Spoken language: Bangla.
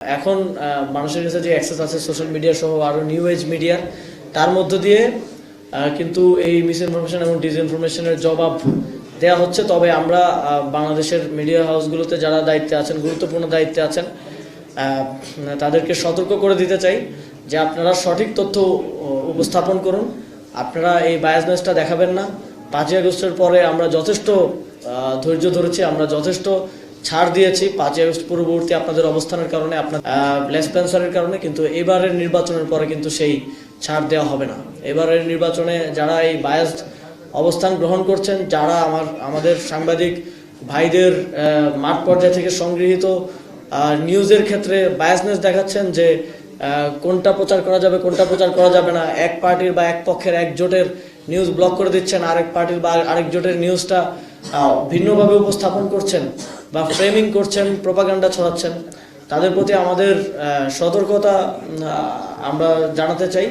এখন মানুষের কাছে যে অ্যাক্সেস আছে সোশ্যাল মিডিয়া সহ আরো নিউ এজ মিডিয়ার, তার মধ্য দিয়ে কিন্তু এই মিসইনফরমেশন এবং ডিসইনফরমেশনের জবাব দেয়া হচ্ছে। তবে আমরা বাংলাদেশের মিডিয়া হাউসগুলোতে যারা দায়িত্বে আছেন, গুরুত্বপূর্ণ দায়িত্বে আছেন, তাদেরকে সতর্ক করে দিতে চাই যে আপনারা সঠিক তথ্য উপস্থাপন করুন। আপনারা এই বায়াসনেসটা দেখাবেন না। 5ই আগস্টের পরে আমরা যথেষ্ট ধৈর্য ধরেছি, আমরা যথেষ্ট ছাড় দিয়েছি 5ই আগস্ট পূর্ববর্তী আপনাদের অবস্থানের কারণে, আপনার লেসপেন্সারের কারণে। কিন্তু এবারের নির্বাচনের পরে কিন্তু সেই ছাড় দেওয়া হবে না। এবারের নির্বাচনে যারা এই বায়াসড অবস্থান গ্রহণ করছেন, যারা আমাদের সাংবাদিক ভাইদের মাঠ পর্যায় থেকে সংগৃহীত নিউজের ক্ষেত্রে বায়াসনেস দেখাচ্ছেন যে কোনটা প্রচার করা যাবে, কোনটা প্রচার করা যাবে না, এক পার্টির বা এক পক্ষের এক জোটের নিউজ ব্লক করে দিচ্ছেন, আরেক পার্টির বা আরেক জোটের নিউজটা ভিন্নভাবে উপস্থাপন করছেন বা ফ্রেমিং করছেন, প্রোপাগান্ডা ছড়াচ্ছেন, তাদের প্রতি আমাদের সতর্কতা আমরা জানাতে চাই।